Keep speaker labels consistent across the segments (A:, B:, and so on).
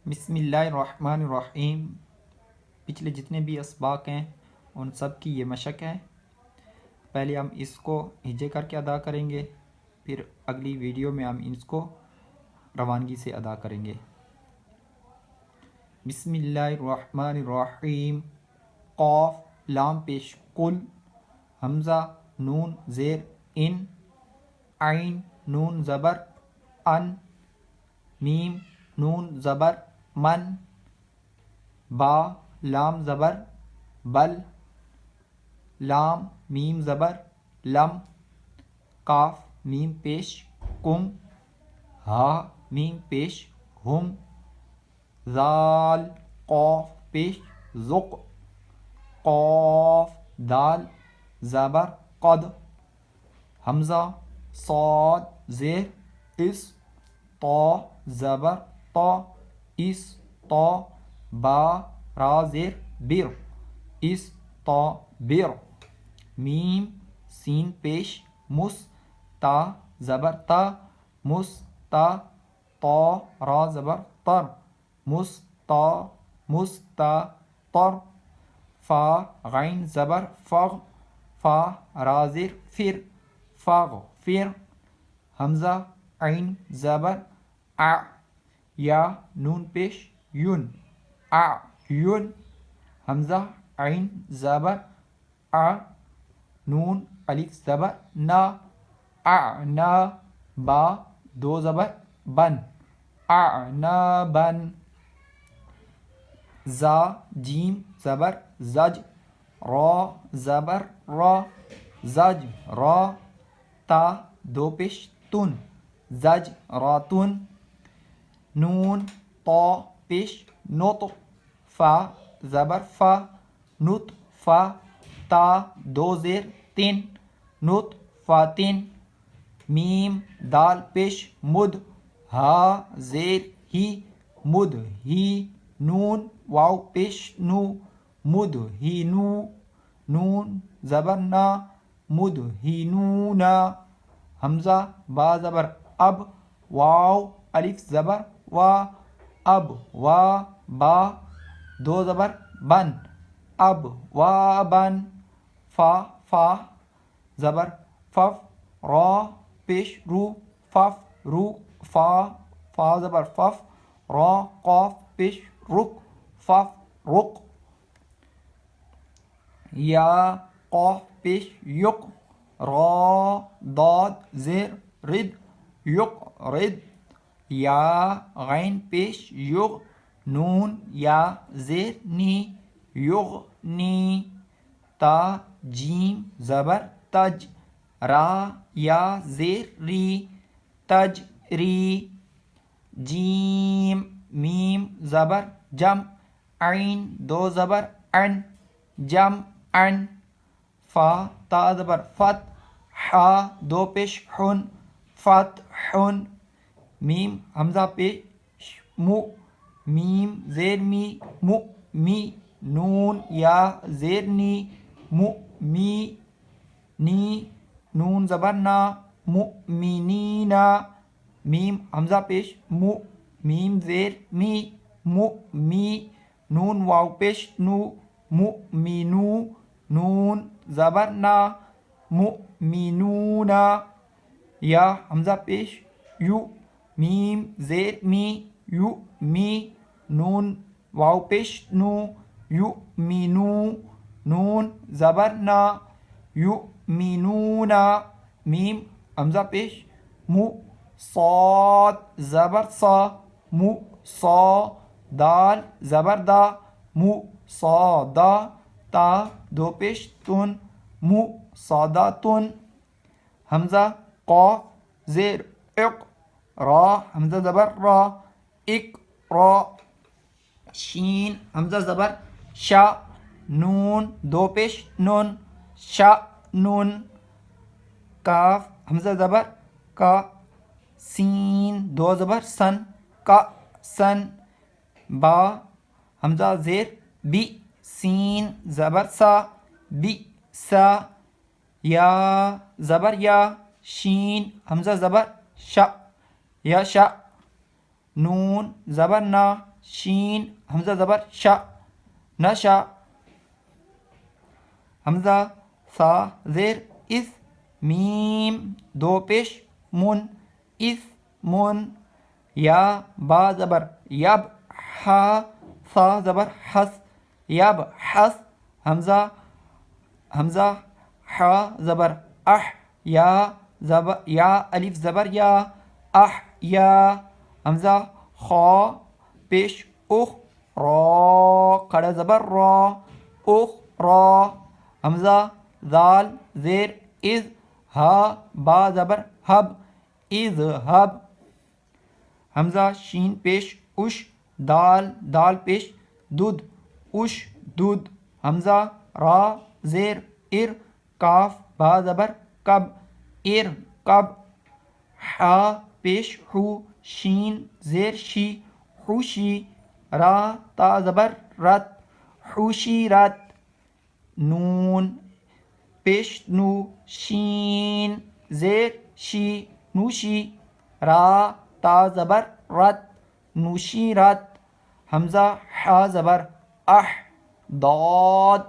A: بسم اللہ الرحمن الرحیم۔ پچھلے جتنے بھی اسباق ہیں ان سب کی یہ مشق ہے۔ پہلے ہم اس کو ہجے کر کے ادا کریں گے، پھر اگلی ویڈیو میں ہم اس کو روانگی سے ادا کریں گے۔ بسم اللہ الرحمن الرحیم۔ قاف لام پیش قل، حمزہ نون زیر ان، عین نون زبر ان، میم نون زبر من، با لام زبر بل، لام میم زبر لم، کاف میم پیش کم، ہا میم پیش ہم، ذال قاف پیش ذق، قاف دال زبر قد، حمزہ صاد زیر اس، طا زبر طا اس، طا با را زیر بر اس طا بر، میم سین پیش مس، تا زبر تا مس تا، طا را زبر تر مس تا مس تا تر، فا غین زبر فغ، فا را زیر فر فغ فر، حمزہ عین زبر ا، یا نون پیش یون ا یون، حمزہ عین زبر ا، نون الف زبر نا اعنا، با دو زبر بن اعنابن، زا جیم زبر زج، را زبر را زج را، تا دو پیش تن زج راتن، نون طا پیش نط، فا زبر فا نط فا، تا دو زیر تن نط فاتن، میم دال پیش مد، ہا زیر ہی مد ہی، نون واو پیش نو مد ہی نو، نون زبر نا مد ہی نونا، حمزہ با زبر اب، واو الف زبر وا اب وا، با دو زبر بن اب وا بن، فا فا زبر فف، را پیش رو فف رو فا، فا زبر فف، را قاف پیش رک فف رک، یا قاف پیش یک، را داد زیر رد یک رد، یا غین پیش یغ، نون یا زیر نی یغنی، تا جیم زبر تج، را یا زیر ری تج ری، جیم میم زبر جم، عین دو زبر ان جم ان، فا تا زبر فت، حا دو پیش حن فت حن، میم حمزہ پیش مو، میم زیر می مو می، نون یا زیر نی مو می نی، نون زبر نا مؤمنینا، میم حمزہ پیش مو، میم زیر می مو می، نون واو پیش نو مؤمنو، نون زبر نا مؤمنونا، یا حمزہ پیش یو، میم زیر می یو می، نون واو پیش نو یؤمنو، نون زبر نا یؤمنونا، میم حمزہ پیش مو، صاد زبر صا مو صا، دال زبر دا مو صادا، تا دو پیش تن مو صاداتن، حمزہ قاف زیر اق، را حمزہ زبر را اک را، شین حمزہ زبر شا، نون دو پیش نون شا نون، کاف حمزہ زبر کا، سین دو زبر سن کا سن، با حمزہ زیر بی، سین زبر سا بی سا، یا زبر یا، شین حمزہ زبر شا یا شا، نون زبر نا شین حمزہ زبر شا نشا حمزہ سا زیر اس میم دو پیش من اس من یا با زبر یب ہا سا زبر حس یب حس حمزہ ہا زبر اح یا زبر یا الف زبر یا اح یا حمزہ خا پیش اخ را کھڑا زبر را اخ را حمزہ ذال زیر از ہا با زبر حب از حب حمزہ شین پیش اش دال پیش دودھ اش دودھ حمزہ را زیر ار کاف با زبر کب ار کب حا پیش حو شین زیر شی خوشی را تا زبر رت خوشی رت نون پیش نو شین زیر شی نوشی را تا زبر رت نوشی رت حمزہ حا زبر اح ضاد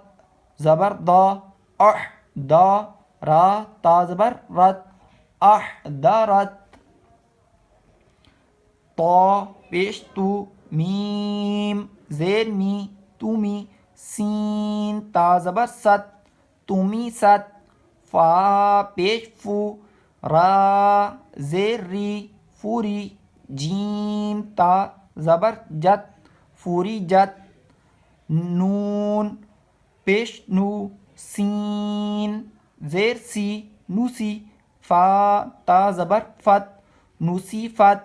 A: زبر دا اح دا را تا زبر رت احضرت طا پیش تو میم زیر می تومی سین تا زبر ست تومی ست فا پیش فو را زیر ری فوری جیم تا زبر جت فوری جت نون پیش نو سین زیر سی نوسی فا تا زبر فت نوسی فت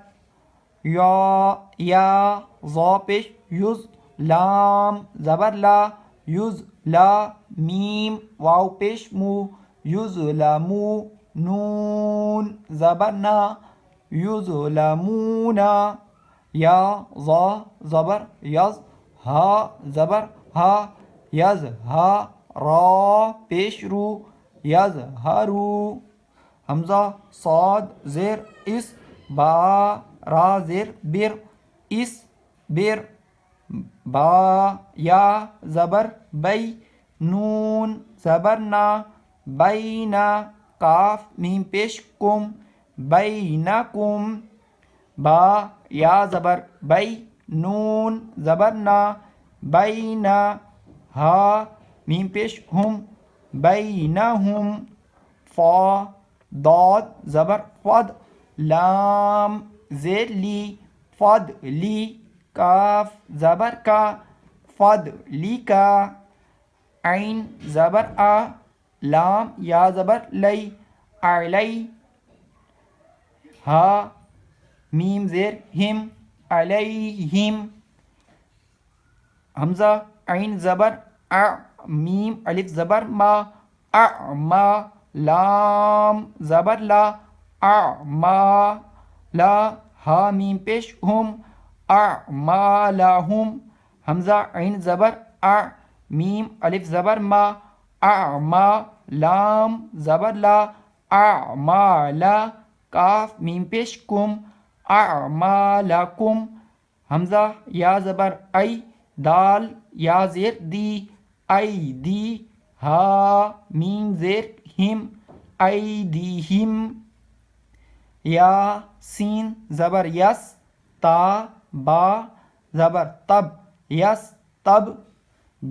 A: یا ضا پیش یز لام زبر لا یز لا میم واو پیش مو یز لمو نون زبر نا یز لمونا یا ضا زبر یز ہا زبر ہا یز ہا را پیش رو یز ہرو حمزہ صاد زیر اس با را زیر بر اس بر با یا زبر بی نون زبر نا بینا کاف میم پیش کم بینکم با یا زبر بی نون زبر نا بینا ہا میم پیش ہم بینہم فا ضاد زبر فد لام زیر لی فد لی کاف زبر کا فد لی کا عین زبر آ لام یا زبر لی علی ہا میم زیر ہم علیہم حمزہ عین زبر ا میم الف زبر ما اعما لام زبر لا اعما لا ہا میم پیش ہم اعمالہم حمزہ عین زبر ا میم الف زبر ما اعما لام زبر لا اعمالا کاف میم پیش کم اعمالکم حمزہ یا زبر ای دال یا زیر دی ای دی ہا میم زیر ہم ایدیہم یا سین زبر یس تا با زبر تب یس تب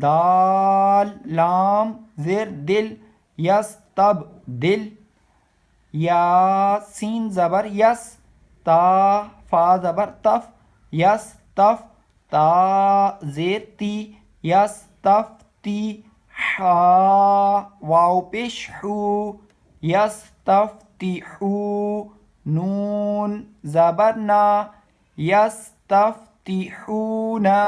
A: دال لام زیر دل یس تب دل یا سین زبر یس تا فا زبر تف یس تف تا زیر تی یس تف تی حا واو پیش حو یس تف تی حو نون زبر نا یس تف تی حونا